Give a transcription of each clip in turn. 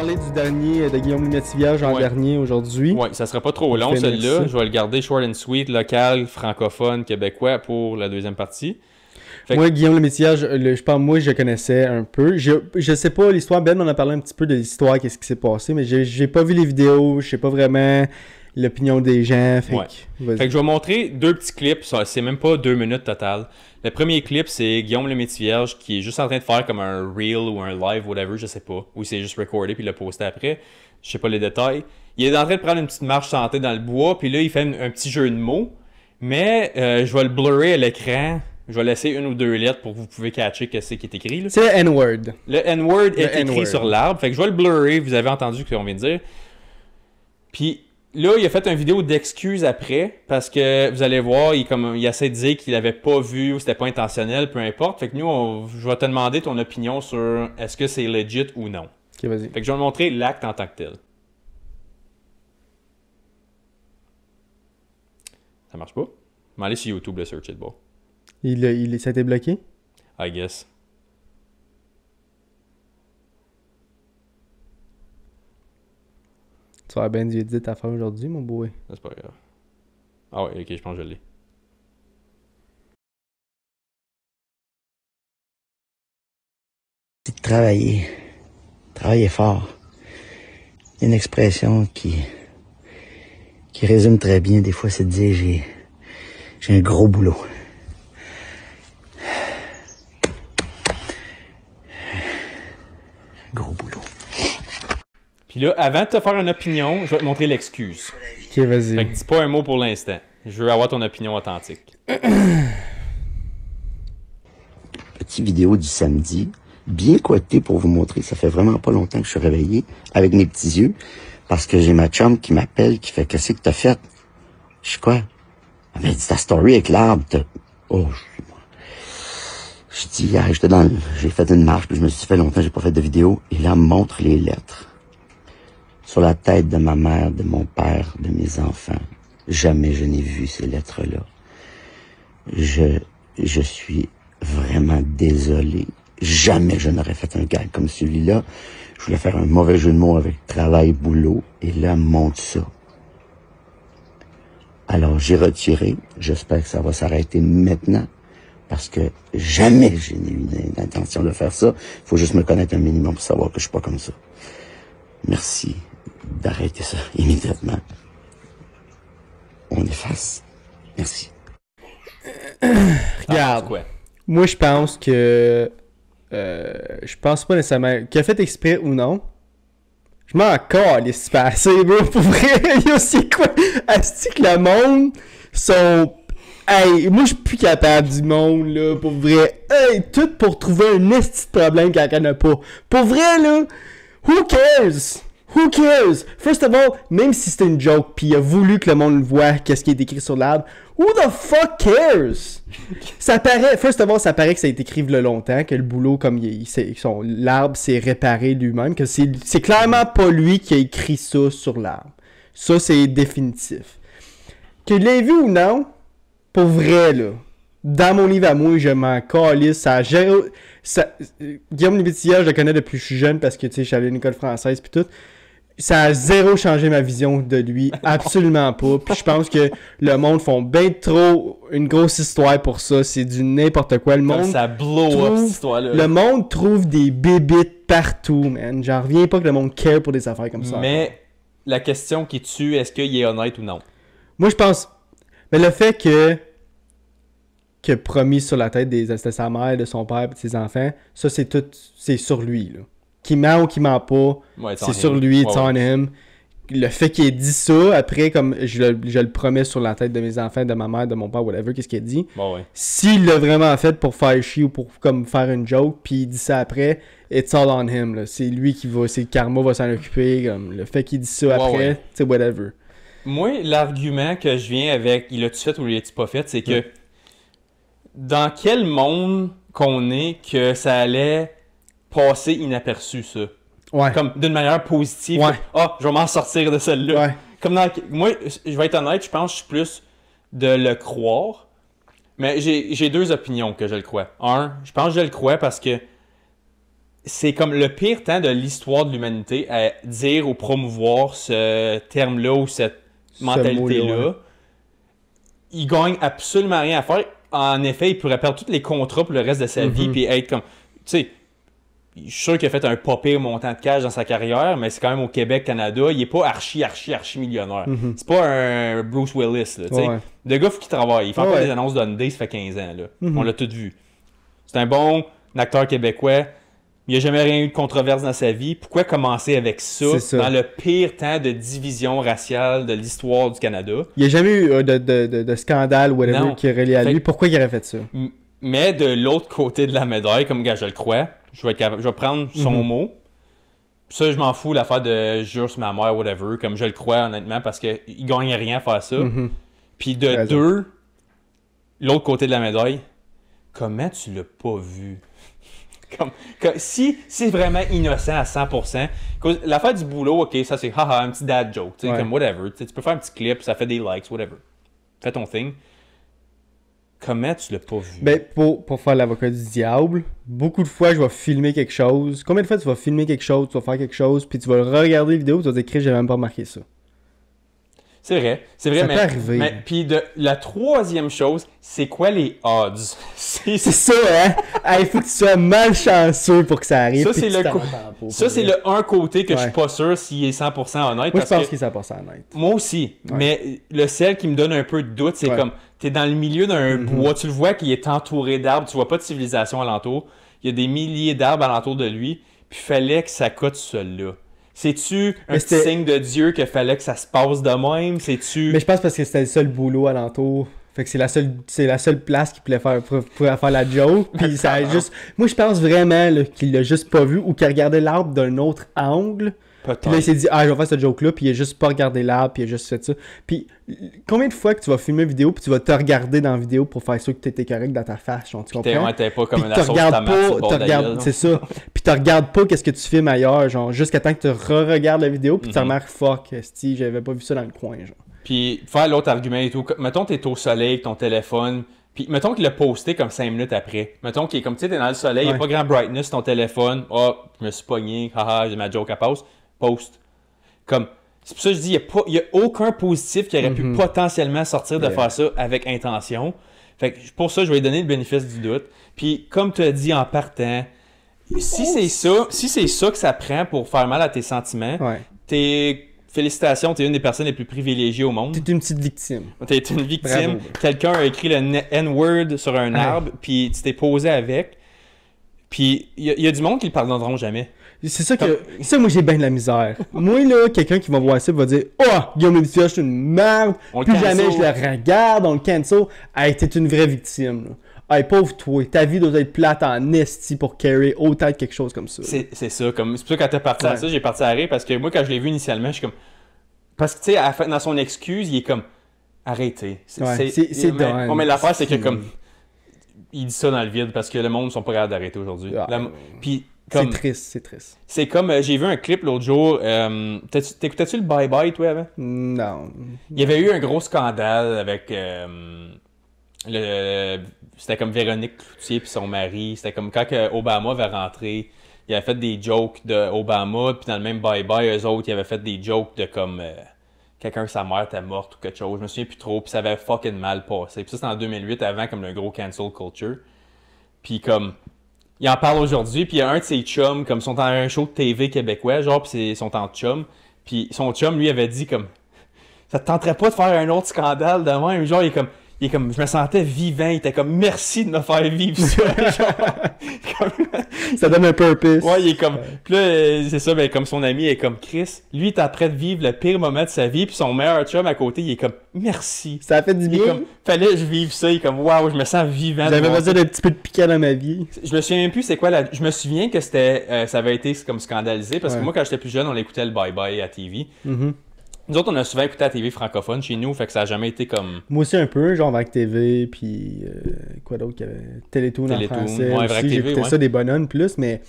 parler du dernier de Guillaume Métivier en dernier aujourd'hui. Oui, ça sera pas trop long celui-là. Je vais le garder short and sweet, local, francophone, québécois pour la deuxième partie. Moi, Guillaume Métivier, je pense, moi, je connaissais un peu. Je sais pas l'histoire, Ben m'en a parlé un petit peu de l'histoire, qu'est-ce qui s'est passé, mais j'ai pas vu les vidéos, je sais pas vraiment l'opinion des gens. Fait que je vais montrer deux petits clips, c'est même pas 2 minutes total. Le premier clip, c'est Guillaume le Métivierge qui est juste en train de faire comme un reel ou un live, whatever, je sais pas. Ou c'est juste recordé puis le poster après. Je sais pas les détails. Il est en train de prendre une petite marche santé dans le bois, puis là, il fait un petit jeu de mots. Mais je vais le blurrer à l'écran. Je vais laisser une ou deux lettres pour que vous pouvez catcher que c'est qui est écrit. C'est le N-word. Le N-word est écrit sur l'arbre. Fait que je vais le blurrer. Vous avez entendu ce qu'on vient de dire. Puis là, il a fait une vidéo d'excuses après, parce que vous allez voir, il essaie de dire qu'il avait pas vu ou c'était pas intentionnel, peu importe. Fait que nous, je vais te demander ton opinion sur est-ce que c'est legit ou non. Ok, vas-y. Fait que je vais te montrer l'acte en tant que tel. Ça marche pas? Je vais aller sur YouTube le search it bon. Ça a été bloqué? I guess. Tu vas bien du edit à faire aujourd'hui, mon boy. C'est pas grave. Ah ouais, ok, je pense que je l'ai. C'est de travailler. Travailler fort. Il y a une expression qui résume très bien. Des fois, c'est de dire j'ai un gros boulot. Gros boulot. Puis là, avant de te faire une opinion, je vais te montrer l'excuse. Ok, vas-y. Fait que dis pas un mot pour l'instant. Je veux avoir ton opinion authentique. Petite vidéo du samedi, bien coitée pour vous montrer. Ça fait vraiment pas longtemps que je suis réveillé avec mes petits yeux, parce que j'ai ma chum qui m'appelle, qui fait « Qu'est-ce que t'as fait? » Je suis quoi? Elle m'a dit « Ta story avec l'arbre, Oh, je dis hier, j'ai fait une marche, puis je me suis dit, ça fait longtemps que j'ai pas fait de vidéo. Et là, elle me montre les lettres. Sur la tête de ma mère, de mon père, de mes enfants. Jamais je n'ai vu ces lettres-là. Je suis vraiment désolé. Jamais je n'aurais fait un gag comme celui-là. Je voulais faire un mauvais jeu de mots avec travail, boulot. Et là, elle me montre ça. Alors, j'ai retiré. J'espère que ça va s'arrêter maintenant. Parce que jamais j'ai eu l'intention de faire ça. Il faut juste me connaître un minimum pour savoir que je suis pas comme ça. Merci d'arrêter ça immédiatement. On efface. Merci. Regarde. Quoi? Moi, je pense que... je pense pas nécessairement... Qu'il a fait exprès ou non. Je m'en calisse pas assez, bro. Pour vrai, yo, c'est quoi? Est-ce que le monde sont... Hey, moi, je suis plus capable du monde, là, pour vrai. Hey, tout pour trouver un esti de problème qu'il n'y en a pas. Pour vrai, là, who cares? Who cares? First of all, même si c'était une joke, pis il a voulu que le monde voit qu'est-ce qui est écrit sur l'arbre, who the fuck cares? Ça paraît, first of all, ça paraît que ça a été écrit il y a longtemps, que le boulot, comme l'arbre s'est réparé lui-même, que c'est clairement pas lui qui a écrit ça sur l'arbre. Ça, c'est définitif. Qu'il l'ait vu ou non, pour vrai, là, dans mon livre à moi, je m'en calisse. Guillaume Métivier, je le connais depuis que je suis jeune parce que, tu sais, je suis allé à une école française pis tout. Ça a zéro changé ma vision de lui. Absolument pas. Puis je pense que le monde font bien trop une grosse histoire pour ça. C'est du n'importe quoi. Le monde ça blow up, cette histoire-là. Le monde trouve des bébites partout, man. J'en reviens pas que le monde care pour des affaires comme ça. Mais la question qui tue, est-ce qu'il est honnête ou non? Moi, je pense... Mais le fait que promis sur la tête de sa mère, de son père et de ses enfants, ça, c'est tout... C'est sur lui, là. Qu'il ment ou qu'il ment pas, ouais, c'est sur lui, it's on him. Le fait qu'il ait dit ça, après, comme je le promets sur la tête de mes enfants, de ma mère, de mon père, whatever, qu'est-ce qu'il a dit. Bon, ouais. S'il l'a vraiment fait pour faire chier ou pour comme faire une joke, puis il dit ça après, it's all on him, là. C'est lui qui va... C'est le karma va s'en occuper, comme le fait qu'il dit ça après, c'est whatever. Moi, l'argument que je viens avec, il l'a-tu fait ou il l'a-tu pas fait, c'est que dans quel monde qu'on est que ça allait passer inaperçu, ça? Ouais. Comme d'une manière positive. Ouais. Ah, je vais m'en sortir de celle-là. Ouais. Comme moi, je vais être honnête, je pense que je suis plus de le croire. Mais j'ai deux opinions que je le crois. Un, je pense que je le crois parce que c'est comme le pire temps de l'histoire de l'humanité à dire ou promouvoir ce terme-là ou cette mentalité-là. mot-là, ouais. Il gagne absolument rien à faire. En effet, il pourrait perdre tous les contrats pour le reste de sa vie puis être comme... Tu sais, je suis sûr qu'il a fait un pas pire montant de cash dans sa carrière, mais c'est quand même au Québec, Canada. Il est pas archi millionnaire. C'est pas un Bruce Willis, là, tu sais. Ouais. Le gars, faut qu'il travaille. Il fait encore Ouais. des annonces d'Hyundai, ça fait 15 ans, là. On l'a tout vu. C'est un bon acteur québécois. Il n'a jamais rien eu de controverse dans sa vie. Pourquoi commencer avec ça, C'est ça. dans le pire temps de division raciale de l'histoire du Canada? Il n'y a jamais eu de scandale ou whatever Non. qui est relié à Fait lui. que- Pourquoi il aurait fait ça? Mais de l'autre côté de la médaille, comme gars, je le crois, je vais prendre son mot. Ça, je m'en fous, l'affaire de jure sur ma mère, whatever, comme je le crois, honnêtement, parce qu'il ne gagne rien à faire ça. Puis de Raison. deux, l'autre côté de la médaille, comment tu l'as pas vu? Si c'est vraiment innocent à 100%, cause l'affaire du boulot, ok, ça c'est haha, un petit dad joke, tu sais, Ouais. comme whatever, tu sais, tu peux faire un petit clip, ça fait des likes, whatever. Fais ton thing. Comment tu l'as pas vu? Ben, pour faire l'avocat du diable, beaucoup de fois, je vais filmer quelque chose. Combien de fois tu vas filmer quelque chose, tu vas faire quelque chose, puis tu vas regarder la vidéo, tu vas dire, Chris, j'ai même pas remarqué ça. C'est vrai, Ça mais, peut arriver. mais puis la troisième chose, c'est quoi les odds? C'est ça, hein? Il faut que tu sois malchanceux pour que ça arrive. Ça, puis c'est que tu le t'en co- entends pas, Ça, pour c'est vrai. le un côté que je suis Ouais. pas sûr s'il est 100% honnête. Moi, je parce pense que que ça passe en net. moi aussi, mais le seul qui me donne un peu de doute, c'est Ouais. comme, t'es dans le milieu d'un bois, tu le vois qu'il est entouré d'arbres, tu vois pas de civilisation alentour, il y a des milliers d'arbres alentour de lui, puis fallait que ça coûte seul-là. C'est-tu un Mais petit c'était- signe de Dieu qu'il fallait que ça se passe de même? C'est-tu... Mais je pense parce que c'était le seul boulot alentour. Fait que c'est la seule place qu'il pourrait faire la joke. Puis ça a juste. Moi, je pense vraiment là, qu'il l'a juste pas vu ou qu'il a regardé l'arbre d'un autre angle. Puis là, il s'est dit, je vais faire ce joke-là, puis il a juste pas regardé l'arbre, puis il a juste fait ça. Puis, combien de fois que tu vas filmer une vidéo, puis tu vas te regarder dans la vidéu pour faire sûr que t'étais correct dans ta face, genre, tu comprends? T'es pas comme Puis une tu sauce regardes tomate sur le pas, bord tu de la regardes, gueule, c'est ça. Puis tu regardes pas qu'est-ce que tu filmes ailleurs, genre, jusqu'à temps que tu re-regardes la vidéo, puis tu remarques, fuck, esti, j'avais pas vu ça dans le coin, genre. Puis faire l'autre argument et tout. Mettons t'es au soleil avec ton téléphone. Puis mettons qu'il l'a posté comme 5 minutes après. Mettons qu'il est comme tu sais, t'es dans le soleil, il n'y a Ouais. pas grand brightness sur ton téléphone. Oh, je me suis pogné, haha, j'ai ma joke à pause. Post. Comme. C'est pour ça que je dis, il n'y a aucun positif qui aurait pu potentiellement sortir de Yeah. faire ça avec intention. Fait que pour ça, je vais lui donner le bénéfice du doute. Puis comme tu as dit en partant, si c'est ça que ça prend pour faire mal à tes sentiments, Ouais. félicitations, t'es une des personnes les plus privilégiées au monde. T'es une petite victime. T'es une victime. Bravo. Quelqu'un a écrit le N-word sur un Ouais. arbre, puis tu t'es posé avec. Puis il y a du monde qui le pardonneront jamais. C'est ça que. Ça, moi, j'ai bien de la misère. Moi, là, quelqu'un qui va voir ça va dire, oh, Guillaume Médicis, c'est une merde. On le Plus cancel. jamais je le regarde, on le cancel. Hey, t'es une vraie victime, là. Hey, pauvre toi, ta vie doit être plate en esti pour carry autant de quelque chose comme ça. C'est ça. C'est pour ça que quand t'es parti à Ouais. ça, j'ai parti à rire parce que moi, quand je l'ai vu initialement, je suis comme. Parce que tu sais, à la fin, dans son excuse, il est comme. Arrêtez. Ouais, c'est done. mais l'affaire, c'est que C'est- comme. Il dit ça dans le vide parce que le monde ne sont pas capables d'arrêter aujourd'hui. Ah. Puis. C'est Comme, triste, c'est triste. c'est comme, j'ai vu un clip l'autre jour. T'écoutais-tu le Bye Bye, toi, avant? Non. Il y avait eu un gros scandale avec c'était comme Véronique Cloutier puis son mari. C'était comme quand que Obama va rentrer, il avait fait des jokes de Obama, puis dans le même Bye Bye, eux autres, ils avaient fait des jokes de comme quelqu'un, sa mère était morte ou quelque chose. Je me souviens plus trop, puis ça avait fucking mal passé. Puis ça, c'était en 2008, avant comme le gros cancel culture. Puis comme, il en parle aujourd'hui, puis il y a un de ses chums, comme ils sont dans un show de TV québécois, genre, puis ils sont en chum. Puis son chum, lui, avait dit comme, ça te tenterait pas de faire un autre scandale de même? Genre, il est comme, je me sentais vivant, il était comme, merci de me faire vivre ça. Genre, Ça donne un purpose. ouais, il est comme, puis là, c'est ça, ben, comme son ami est comme Chris, lui, il est en train de vivre le pire moment de sa vie, puis son meilleur chum à côté, il est comme, merci. Ça a fait du Il est bien. comme, fallait que je vive ça, il est comme, waouh, je me sens vivant. J'avais de voir besoin d'un petit peu de piquant dans ma vie. je me souviens même plus c'est quoi je me souviens que c'était ça avait été comme scandalisé parce que Ouais. moi quand j'étais plus jeune on écoutait le Bye Bye à TV. Mhm. Nous autres on a souvent écouté la TV francophone chez nous fait que ça a jamais été comme Moi aussi un peu, genre Vac TV, puis quoi d'autre qu'il y avait Télétoon en Télétoon, français. ouais, aussi. Vrac TV, J'écoutais ouais. ça des bonhommes plus, mais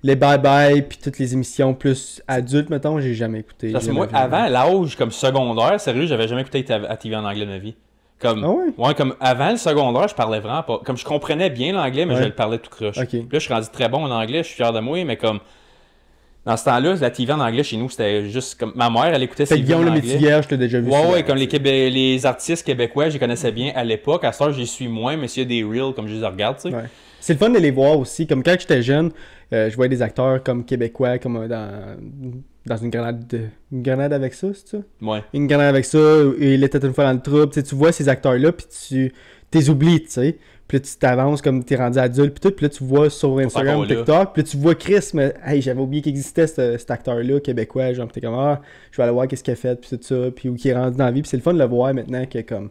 les Bye Bye, puis toutes les émissions plus adultes, mettons, j'ai jamais écouté. parce que Jamais moi vu. avant l'âge comme secondaire sérieux j'avais jamais écouté la TV en anglais de ma vie. Comme, Ah ouais? comme avant le secondaire, je parlais vraiment pas. Comme je comprenais bien l'anglais, mais Ouais. je le parlais tout croche. Ok. Puis là, je suis rendu très bon en anglais, je suis fier de moi, mais comme. Dans ce temps-là, la TV en anglais chez nous, c'était juste comme. Ma mère, elle écoutait Fait ses que vidéos Guillaume en le anglais. Métivier, je l'ai déjà vu. Ouais, souvent, ouais, comme tu sais. les artistes québécois, je les connaissais bien à l'époque. À ce temps, j'y suis moins, mais s'il y a des reels, comme je les regarde, tu sais. Ouais. C'est le fun de les voir aussi. Comme quand j'étais jeune, je voyais des acteurs comme québécois, comme dans une grenade avec ça, c'est ça? Ouais. Une grenade avec ça, il était une fois dans le trouble. Tu sais, tu vois ces acteurs-là, puis tu t'es oublié, tu sais. Puis là, tu t'avances comme t'es rendu adulte, puis tout. Puis là, tu vois sur Instagram, encore là. TikTok. Puis là, tu vois Chris, mais hey, j'avais oublié qu'il existait cet acteur-là, québécois. Genre, puis t'es comme, ah, je vais aller voir qu'est-ce qu'il a fait, puis tout ça. Puis où il est rendu dans la vie. Puis c'est le fun de le voir maintenant que comme.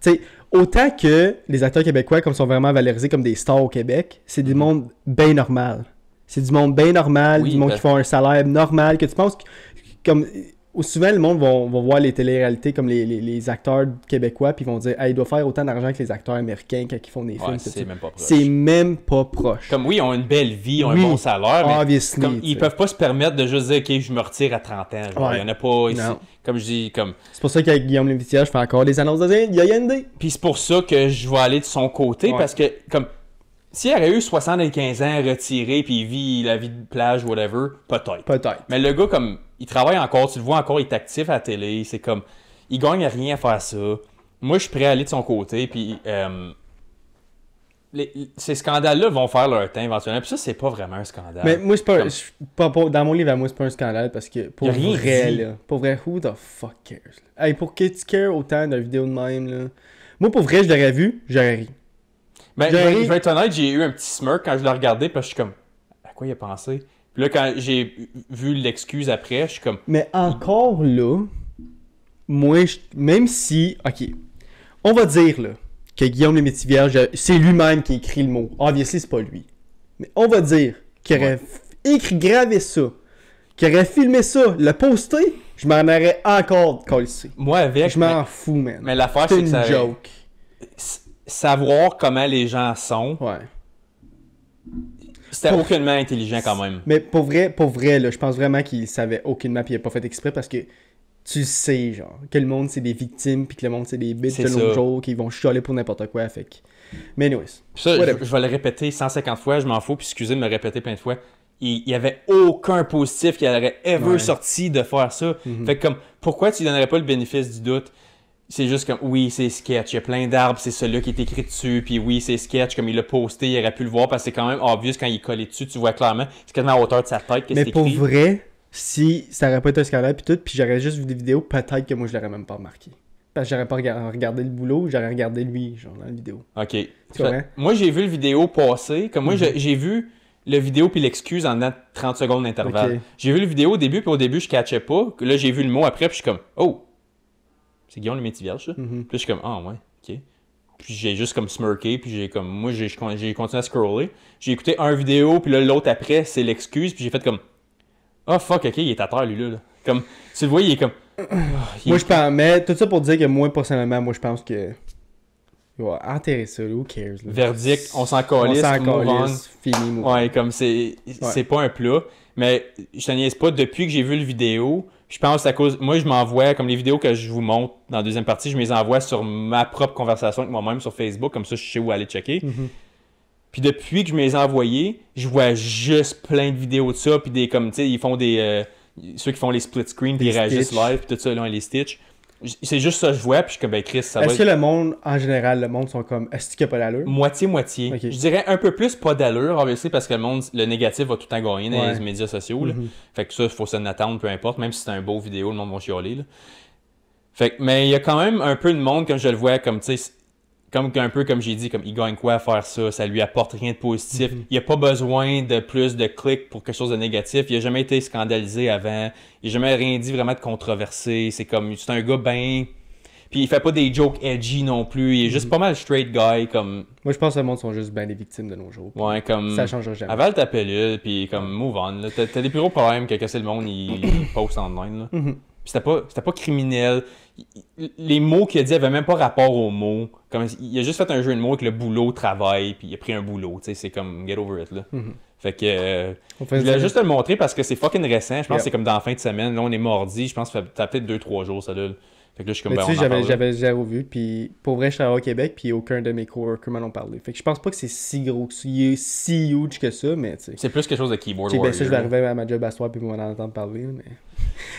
Tu sais, autant que les acteurs québécois, comme sont vraiment valorisés comme des stars au Québec, c'est du monde bien normal. C'est du monde bien normal, Oui, du monde qui font un salaire normal, que tu penses que, comme souvent le monde va voir les téléréalités comme les acteurs québécois puis ils vont dire hey, il doit faire autant d'argent que les acteurs américains quand ils font des films. Ouais, tout c'est ça. même pas proche. C'est même pas proche. Comme oui, ils ont une belle vie, ils ont Oui, un bon salaire, mais obviously, comme, tu ils sais. peuvent pas se permettre de juste dire ok, je me retire à 30 ans. Genre, Ouais. il y en a pas ici. Non. Comme je dis, comme. C'est pour ça qu'avec Guillaume Lévitière, je fais encore des annonces de Yayende. Puis c'est pour ça que je vais aller de son côté Ouais. parce que comme. S'il aurait eu 75 ans retiré puis il vit la vie de plage, whatever, peut-être. Peut-être. Mais le gars, comme, il travaille encore, tu le vois encore, il est actif à la télé, c'est comme, il gagne rien à faire ça. Moi, je suis prêt à aller de son côté, puis ces scandales-là vont faire leur temps éventuellement, puis ça, c'est pas vraiment un scandale. Mais moi, c'est pas, Comme- dans mon livre à moi, c'est pas un scandale parce que pour Y a rien vrai, dit. là, pour vrai, who the fuck cares? Là? Hey, pour que tu cares autant d'une vidéo de même, là. Moi, pour vrai, je l'aurais vu, j'aurais ri. Ben, J'ai- je vais être honnête, j'ai eu un petit smirk quand je l'ai regardé, parce que je suis comme, à quoi il a pensé? Puis là, quand j'ai vu l'excuse après, je suis comme, Mais encore là, moi, même si. Ok. On va dire là, que Guillaume Lemaitre-Vierge, c'est lui-même qui a écrit le mot. Obviously, c'est pas lui. Mais on va dire qu'il aurait écrit, gravé ça, qu'il aurait filmé ça, le posté, je m'en aurais encore collé. moi avec, Je m'en fous, man. mais l'affaire, C'est c'est que une ça. joke. Savoir comment les gens sont, Ouais. c'était aucunement intelligent quand même. Mais pour vrai, là, je pense vraiment qu'il savait aucunement puis il a pas fait exprès parce que tu sais, genre, que le monde c'est des victimes puis que le monde c'est des bitches C'est de nos ça. jours qui vont chialer pour n'importe quoi. Fait que. Mais anyways. Puis ça, Whatever. je vais le répéter 150 fois, je m'en fous, puis excusez de me répéter plein de fois. Il y avait aucun positif qui aurait ever Ouais. sorti de faire ça. Fait que comme, pourquoi tu lui donnerais pas le bénéfice du doute? C'est juste comme, oui, c'est sketch, il y a plein d'arbres, c'est celui-là qui est écrit dessus, puis oui, c'est sketch, comme il l'a posté, il aurait pu le voir, parce que c'est quand même obvious quand il est collé dessus, tu vois clairement, c'est quasiment à hauteur de sa tête que Mais c'est pour écrit. vrai, si ça aurait pas été un scandale puis tout, puis j'aurais juste vu des vidéos, peut-être que moi je l'aurais même pas remarqué. Parce que j'aurais pas regardé le boulot, j'aurais regardé lui, genre, dans la vidéo. Ok. Tu comprends? Moi, j'ai vu le vidéo passer, comme moi, j'ai vu le vidéo puis l'excuse en dedans de 30 secondes d'intervalle. Ok. J'ai vu le vidéo au début, puis au début, je catchais pas. Là, j'ai vu le mot après, puis je suis comme, oh, c'est Guillaume Lemaitre-Vierge, ça. Puis là, je suis comme, ah ouais, ok. Puis j'ai juste comme smirké, puis j'ai comme, moi, j'ai continué à scroller. J'ai écouté un vidéo, puis là, l'autre après, c'est l'excuse, puis j'ai fait comme, ah fuck, ok, il est à terre, lui, là. Comme, tu le vois, il est comme, Moi je pense, mais tout ça pour dire que moi personnellement, moi je pense que. Il va enterrer ça, là, who cares? Là. verdict, on s'en On calisse, s'en move on. calisse, fini, move on. Ouais, comme c'est pas un plat. Mais je te niaise pas, depuis que j'ai vu le vidéo, je pense que c'est à cause. Moi, je m'envoie, comme les vidéos que je vous montre dans la deuxième partie, je me les envoie sur ma propre conversation avec moi-même sur Facebook, comme ça je sais où aller checker. Puis depuis que je me les ai envoyés, je vois juste plein de vidéos de ça, puis des comme, tu sais, ils font des. Ceux qui font les split screen, puis Des ils réagissent stitch. live, puis tout ça, là, les stitch. C'est juste ça que je vois, puis je suis comme, ben Chris, ça va Est-ce être que le monde, en général, le monde sont comme, est-ce qu'il n'y a pas d'allure? moitié-moitié. Ok. Je dirais un peu plus pas d'allure, obviously, parce que le monde, le négatif va tout le temps gagner dans Ouais. les médias sociaux. Là. Fait que ça, il faut s'en attendre, peu importe, même si c'est un beau vidéo, le monde va chialer. Là. Fait que, mais il y a quand même un peu de monde, comme je le vois, comme, tu sais, comme un peu comme j'ai dit, comme il gagne quoi à faire ça, ça lui apporte rien de positif. Il a pas besoin de plus de clics pour quelque chose de négatif. Il a jamais été scandalisé avant. Il a jamais rien dit vraiment de controversé. C'est comme, c'est un gars ben. Puis il fait pas des jokes edgy non plus. Il est juste pas mal straight guy, comme. Moi je pense que le monde sont juste bien des victimes de nos jours. Ouais, comme. Ça changera jamais. Avale ta pilule, puis comme move on. Là. T'as des plus gros problèmes que casser le monde, il poste en ligne. Là. Puis c'était pas criminel. Les mots qu'il a dit avaient même pas rapport aux mots. Comme, il a juste fait un jeu de mots avec le boulot, travail, puis il a pris un boulot. Tu sais, c'est comme get over it. Là. Fait que. On Je fait voulais ça. juste te le montrer parce que c'est fucking récent. Je pense Yeah. que c'est comme dans la fin de semaine. Là, on est mardi. Je pense que ça fait peut-être 2-3 jours, ça là. Fait que là, je suis comme, Mais ben, tu on sais, en parle. j'avais zéro vu, puis pour vrai, je travaille au Québec, puis aucun de mes coworkers m'en ont parlé. Fait que je pense pas que c'est si gros, si huge que ça, mais tu sais. C'est plus quelque chose de keyboard Ben warrior. ça, je vais là. arriver à ma job à soir, puis on va en entendre parler, mais...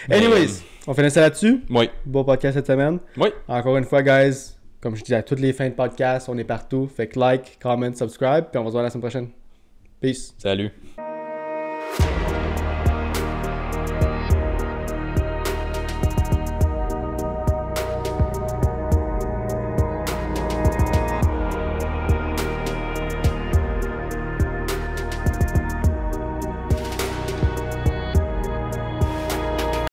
Mais, Anyways, on finit ça là-dessus. Oui, Beau podcast cette semaine. oui. Encore une fois, guys, comme je dis à toutes les fins de podcast, on est partout. Fait que like, comment, subscribe, puis on va se voir la semaine prochaine. Peace. Salut.